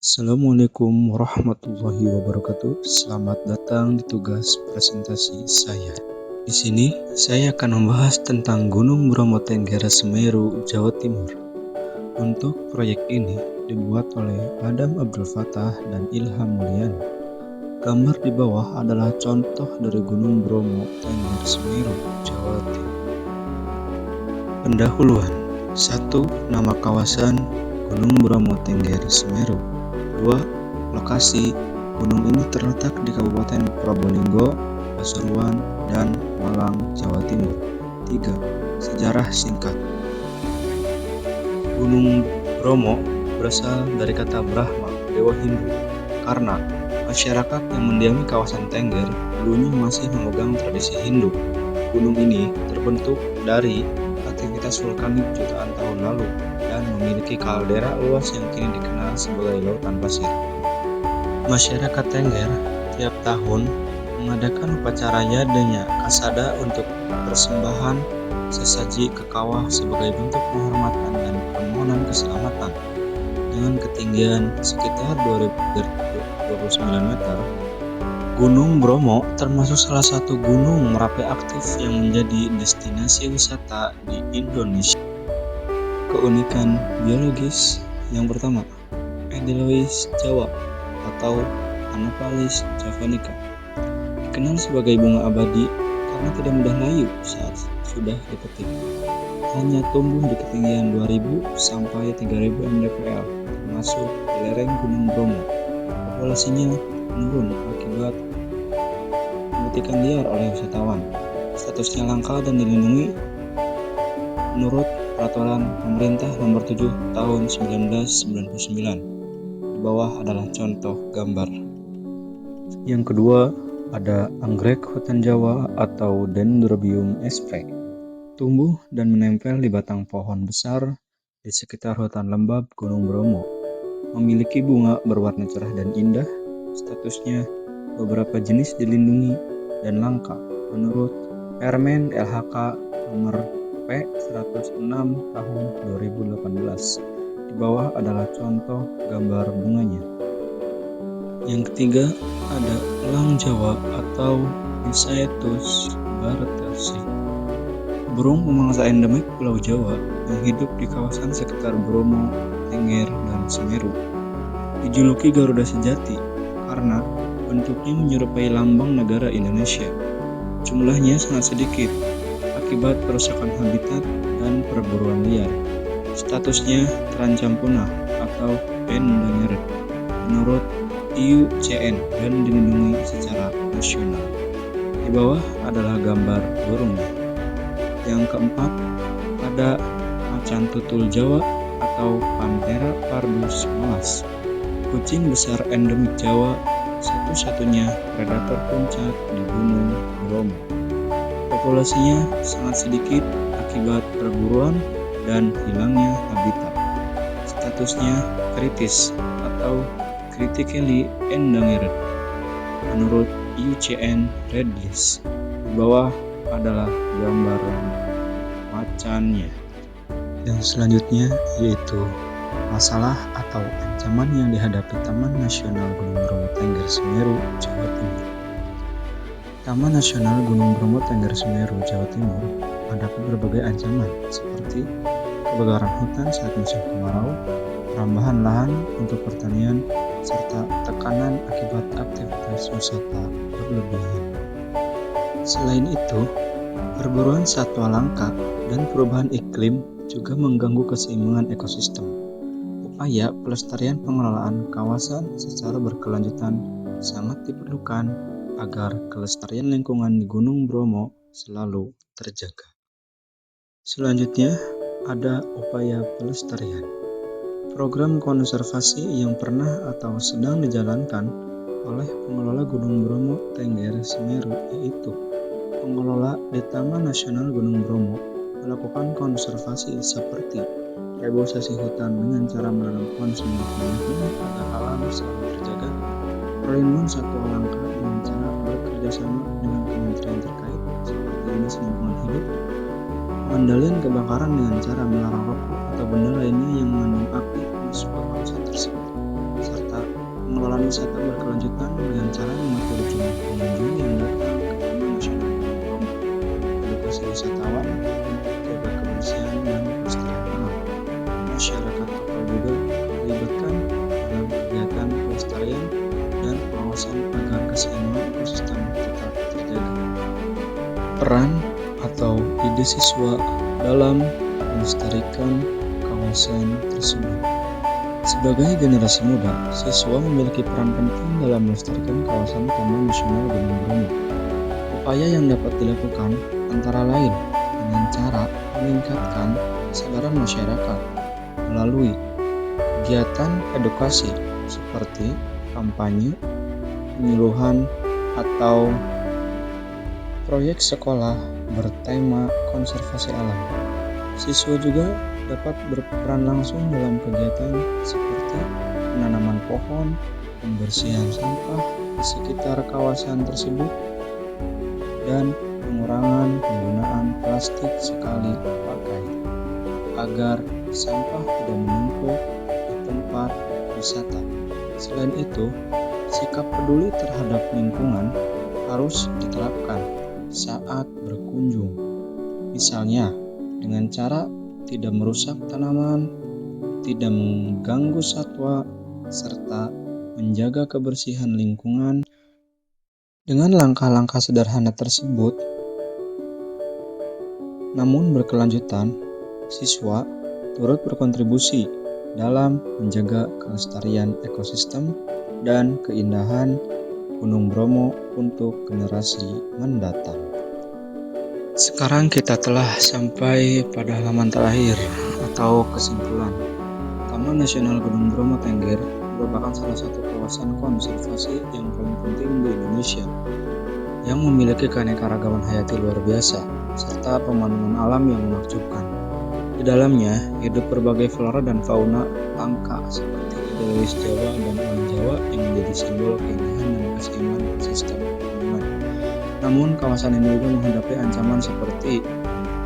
Assalamualaikum warahmatullahi wabarakatuh. Selamat datang di tugas presentasi saya. Di sini saya akan membahas tentang Gunung Bromo Tengger Semeru, Jawa Timur. Untuk proyek ini dibuat oleh Adam Abdul Fattah dan Ilham Mulyana. Gambar di bawah adalah contoh dari Gunung Bromo Tengger Semeru, Jawa Timur. Pendahuluan. 1. Nama kawasan Gunung Bromo Tengger Semeru. 2. Lokasi. Gunung ini terletak di Kabupaten Probolinggo, Pasuruan, dan Malang, Jawa Timur. 3. Sejarah singkat. Gunung Bromo berasal dari kata Brahma, dewa Hindu, karena masyarakat yang mendiami kawasan Tengger dulunya masih memegang tradisi Hindu. Gunung ini terbentuk dari aktivitas vulkanik jutaan tahun lalu dan memiliki kaldera luas yang kini dikenal sebagai lautan pasir. Masyarakat Tengger tiap tahun mengadakan upacara Yadnya Kasada untuk persembahan sesaji ke kawah sebagai bentuk penghormatan dan permohonan keselamatan. Dengan ketinggian sekitar 2029 meter, Gunung Bromo termasuk salah satu gunung Merapi aktif yang menjadi destinasi wisata di Indonesia. Keunikan biologis yang pertama, Edelweiss Jawa atau Anopheles javanica dikenal sebagai bunga abadi karena tidak mudah layu saat sudah dipetik. Hanya tumbuh di ketinggian 2000 sampai 3000 mdpl, termasuk di lereng Gunung Bromo. Populasinya menurun akibat pemetikan liar oleh wisatawan. Statusnya langka dan dilindungi menurut Peraturan Pemerintah Nomor 7 Tahun 1999. Di bawah adalah contoh gambar. Yang kedua, ada anggrek hutan Jawa atau Dendrobium sp. Tumbuh dan menempel di batang pohon besar di sekitar hutan lembab Gunung Bromo. Memiliki bunga berwarna cerah dan indah. Statusnya beberapa jenis dilindungi dan langka menurut Permen LHK nomor P106 tahun 2018. Di bawah adalah contoh gambar bunganya. Yang ketiga, ada elang Jawa atau Miscetus bartesi. Burung pemangsa endemik Pulau Jawa yang hidup di kawasan sekitar Bromo, Tengger, dan Semeru. Dijuluki Garuda Sejati karena bentuknya menyerupai lambang negara Indonesia. Jumlahnya sangat sedikit akibat kerusakan habitat dan perburuan liar. Statusnya terancam punah atau endangered menurut IUCN dan dilindungi secara nasional. Di bawah adalah gambar burungnya. Yang keempat, ada macan tutul Jawa atau Panthera pardus malas. Kucing besar endemik Jawa, satu-satunya predator puncak di Gunung Bromo. Populasinya sangat sedikit akibat perburuan dan hilangnya habitat. Statusnya kritis atau critically endangered menurut IUCN Red List. Di bawah adalah gambaran macannya. Yang selanjutnya yaitu masalah atau ancaman yang dihadapi Taman Nasional Gunung Bromo Tengger Semeru, Jawa Timur. Taman Nasional Gunung Bromo Tengger Semeru, Jawa Timur menghadapi berbagai ancaman seperti kebakaran hutan saat musim kemarau, perambahan lahan untuk pertanian, serta tekanan akibat aktivitas wisata berlebihan. Selain itu, perburuan satwa langka dan perubahan iklim juga mengganggu keseimbangan ekosistem. Upaya pelestarian pengelolaan kawasan secara berkelanjutan sangat diperlukan agar kelestarian lingkungan di Gunung Bromo selalu terjaga. Selanjutnya, ada upaya pelestarian. Program konservasi yang pernah atau sedang dijalankan oleh pengelola Gunung Bromo Tengger Semeru yaitu pengelola di Taman Nasional Gunung Bromo melakukan konservasi seperti reboisasi hutan dengan cara menanam pohon sembunyi agar alam selalu terjaga, perlindungan satwa langka dengan cara bekerjasama dengan kementerian terkait seperti Dinas Lingkungan Hidup, pengendalian kebakaran dengan cara melarang rokok atau benda lainnya yang mengandung api masuk ke kawasan tersebut, serta wisata berkelanjutan dengan cara mengatur jumlah pengunjung yang datang ke Taman Nasional Gunung Bromo, edukasi wisatawan, jaga kebersihan dan kelestarian alam. Masyarakat lokal juga dilibatkan dalam kegiatan pelestarian dan pengawasan agar keseimbangan ekosistem tetap terjaga. Peran atau ide siswa dalam melestarikan kawasan tersebut. Sebagai generasi muda, siswa memiliki peran penting dalam melestarikan kawasan Taman Nasional Gunung Bromo. Upaya yang dapat dilakukan antara lain dengan cara meningkatkan kesadaran masyarakat melalui kegiatan edukasi seperti kampanye, penyuluhan, atau proyek sekolah bertema konservasi alam. Siswa juga dapat berperan langsung dalam kegiatan seperti penanaman pohon, pembersihan sampah di sekitar kawasan tersebut, dan pengurangan penggunaan plastik sekali pakai agar sampah tidak menumpuk di tempat wisata. Selain itu, sikap peduli terhadap lingkungan harus diterapkan saat berkunjung. Misalnya, dengan cara tidak merusak tanaman, tidak mengganggu satwa, serta menjaga kebersihan lingkungan. Dengan langkah-langkah sederhana tersebut, namun berkelanjutan, siswa turut berkontribusi dalam menjaga kelestarian ekosistem dan keindahan Gunung Bromo untuk generasi mendatang. Sekarang kita telah sampai pada halaman terakhir atau kesimpulan. Taman Nasional Gunung Bromo Tengger merupakan salah satu kawasan konservasi yang paling penting di Indonesia, yang memiliki keanekaragaman hayati luar biasa, serta pemandangan alam yang menakjubkan. Di dalamnya hidup berbagai flora dan fauna langka seperti edelweiss Jawa dan elang Jawa yang menjadi simbol keindahan dan keseimbangan ekosistem lingkungan. Namun kawasan ini juga menghadapi ancaman seperti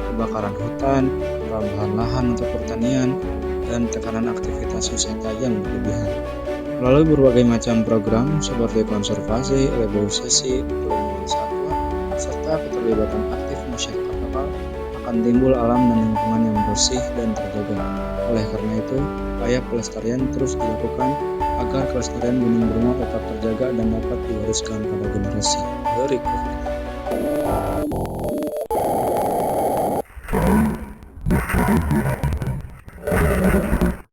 kebakaran hutan, perambahan lahan untuk pertanian, dan tekanan aktivitas wisata yang berlebihan. Melalui berbagai macam program seperti konservasi, reboisasi, pelindungan satwa, serta keterlibatan aktif masyarakat lokal, akan timbul alam dan lingkungan yang bersih dan terjaga. Oleh karena itu, upaya pelestarian terus dilakukan agar kelestarian Gunung Bromo tetap terjaga dan dapat diwariskan pada generasi berikutnya.